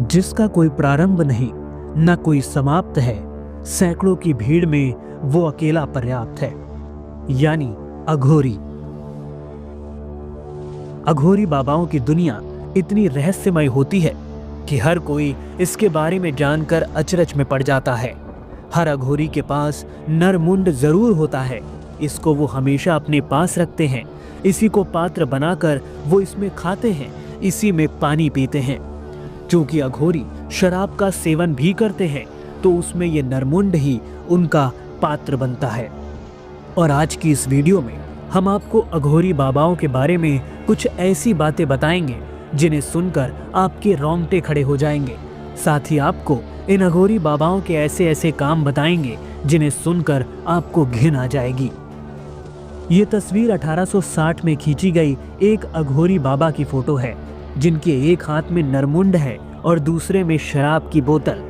जिसका कोई प्रारंभ नहीं, न कोई समाप्त है, सैकड़ों की भीड़ में वो अकेला पर्याप्त है, यानी अघोरी। अघोरी बाबाओं की दुनिया इतनी रहस्यमय होती है कि हर कोई इसके बारे में जानकर अचरज में पड़ जाता है। हर अघोरी के पास नरमुंड जरूर होता है, इसको वो हमेशा अपने पास रखते हैं, इसी को पात्र बनाकर वो इसमें खाते हैं, इसी में पानी पीते हैं। चूंकि अघोरी शराब का सेवन भी करते हैं तो उसमें ये नरमुंड ही उनका पात्र बनता है। और आज की इस वीडियो में हम आपको अघोरी बाबाओं के बारे में कुछ ऐसी बातें बताएंगे जिन्हें सुनकर आपके रोंगटे खड़े हो जाएंगे। साथ ही आपको इन अघोरी बाबाओं के ऐसे ऐसे काम बताएंगे जिन्हें सुनकर आपको घिन आ जाएगी। ये तस्वीर 1860 में खींची गई एक अघोरी बाबा की फोटो है, जिनके एक हाथ में नरमुंड है और दूसरे में शराब की बोतल।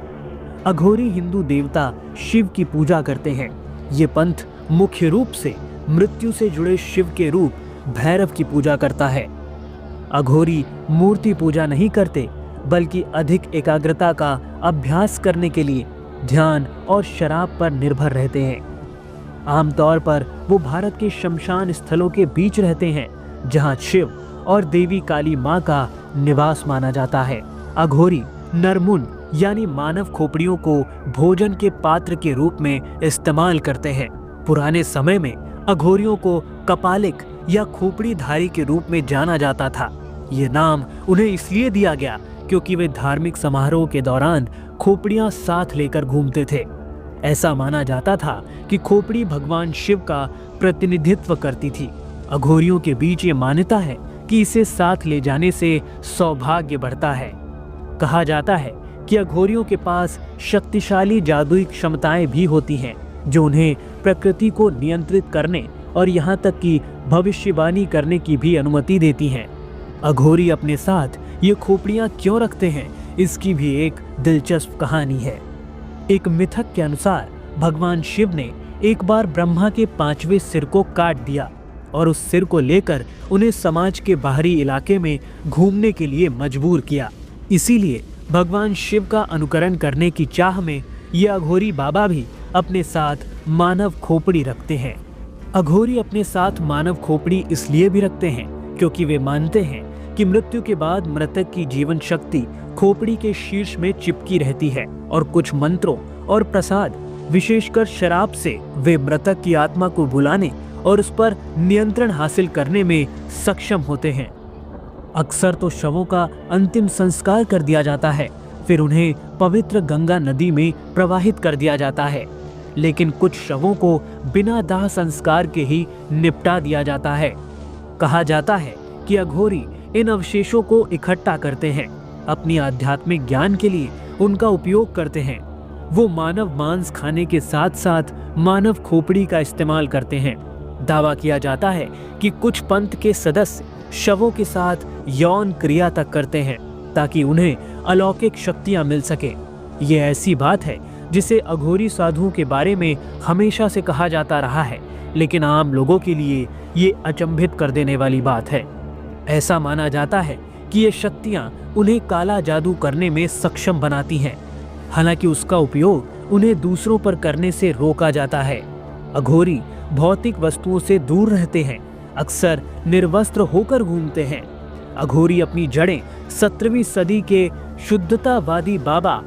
अघोरी हिंदू देवता शिव की पूजा करते हैं। ये पंथ मुख्य रूप से मृत्यु से जुड़े शिव के रूप भैरव की पूजा करता है। अघोरी मूर्ति पूजा नहीं करते, बल्कि अधिक एकाग्रता का अभ्यास करने के लिए ध्यान और शराब पर निर्भर रहते हैं। आमतौर पर वो भारत के शमशान स्थलों के बीच रहते हैं, जहां शिव और देवी काली मां का निवास माना जाता है। अघोरी नरमुंड यानी मानव खोपड़ियों को भोजन के पात्र के रूप में इस्तेमाल करते हैं। पुराने समय में अघोरियों को कपालिक या खोपड़ीधारी के रूप में जाना जाता था। ये नाम उन्हें इसलिए दिया गया क्योंकि वे धार्मिक समारोह के दौरान खोपड़ियां साथ लेकर घूमते थे। ऐसा माना जाता था कि खोपड़ी भगवान शिव का प्रतिनिधित्व करती थी। अघोरियों के बीच ये मान्यता है कि इसे साथ ले जाने से सौभाग्य बढ़ता है। कहा जाता है कि अघोरियों के पास शक्तिशाली जादुई क्षमताएं भी होती हैं, जो उन्हें प्रकृति को नियंत्रित करने और यहाँ तक कि भविष्यवाणी करने की भी अनुमति देती हैं। अघोरी अपने साथ ये खोपड़ियां क्यों रखते हैं, इसकी भी एक दिलचस्प कहानी है। एक मिथक के अनुसार भगवान शिव ने एक बार ब्रह्मा के 5वें सिर को काट दिया और उस सिर को लेकर उन्हें समाज के बाहरी इलाके में घूमने के लिए मजबूर किया। इसीलिए भगवान शिव का अनुकरण करने की चाह में ये अघोरी बाबा भी अपने साथ मानव खोपड़ी रखते हैं। अघोरी अपने साथ मानव खोपड़ी इसलिए भी रखते हैं क्योंकि वे मानते हैं कि मृत्यु के बाद मृतक की जीवन शक्ति खोपड़ी के शीर्ष में चिपकी रहती है और कुछ मंत्रों और प्रसाद, विशेषकर शराब से वे मृतक की आत्मा को बुलाने और उस पर नियंत्रण हासिल करने में सक्षम होते हैं। अक्सर तो शवों का अंतिम संस्कार कर दिया जाता है, फिर उन्हें पवित्र गंगा नदी में प्रवाहित कर दिया जाता है। लेकिन कुछ शवों को बिना दाह संस्कार के ही निपटा दिया जाता है। कहा जाता है कि अघोरी इन अवशेषों को इकट्ठा करते हैं, अपनी आध्यात्मिक ज्ञान के लिए उनका उपयोग करते हैं। वो मानव मांस खाने के साथ साथ मानव खोपड़ी का इस्तेमाल करते हैं। दावा किया जाता है कि कुछ पंथ के सदस्य शवों के साथ यौन क्रिया तक करते हैं ताकि उन्हें अलौकिक शक्तियां मिल सके। ये ऐसी बात है जिसे अघोरी साधुओं के बारे में हमेशा से कहा जाता रहा है, लेकिन आम लोगों के लिए ये अचंभित कर देने वाली बात है। ऐसा माना जाता है कि ये शक्तियां उन्हें काला जादू करने में सक्षम बनाती हैं, हालांकि उसका उपयोग उन्हें दूसरों पर करने से रोका जाता है। अघोरी भौतिक वस्तुओं से दूर रहते हैं, अक्सर निर्वस्त्र होकर घूमते हैं। अघोरी अपनी जड़ें 17वीं सदी के शुद्धतावादी बाबा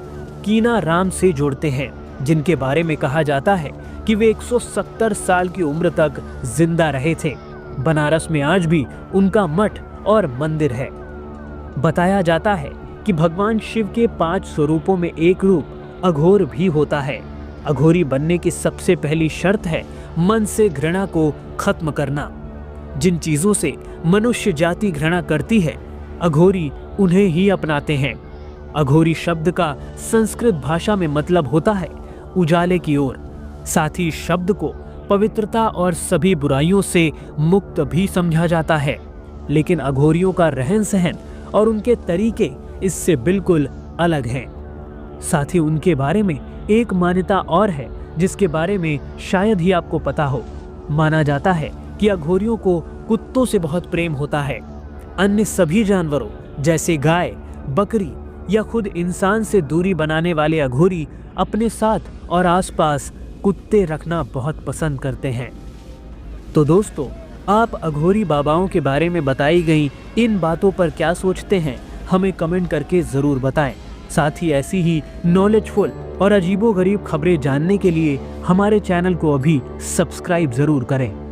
कीना राम से जोड़ते हैं, जिनके बारे में कहा जाता है कि वे 170 साल की उम्र तक जिंदा रहे थे। बनारस में आज भी उनका मठ और मंदिर है। बताया जाता है कि भगवान शिव के 5 स्वरूपों में एक रूप अघोर भी होता है। अघोरी बनने की सबसे पहली शर्त है मन से घृणा को खत्म करना। जिन चीजों से मनुष्य जाति घृणा करती है, अघोरी उन्हें ही अपनाते हैं। अघोरी शब्द का संस्कृत भाषा में मतलब होता है उजाले की ओर। साथ ही शब्द को पवित्रता और सभी बुराइयों से मुक्त भी समझा जाता है। लेकिन अघोरियों का रहन सहन और उनके तरीके इससे बिल्कुल अलग हैं। साथ ही उनके बारे में एक मान्यता और है जिसके बारे में शायद ही आपको पता हो। माना जाता है कि अघोरियों को कुत्तों से बहुत प्रेम होता है। अन्य सभी जानवरों जैसे गाय, बकरी या खुद इंसान से दूरी बनाने वाले अघोरी अपने साथ और आसपास कुत्ते रखना बहुत पसंद करते हैं। तो दोस्तों, आप अघोरी बाबाओं के बारे में बताई गई इन बातों पर क्या सोचते हैं, हमें कमेंट करके ज़रूर बताएं। साथ ही ऐसी ही नॉलेजफुल और अजीबोगरीब खबरें जानने के लिए हमारे चैनल को अभी सब्सक्राइब ज़रूर करें।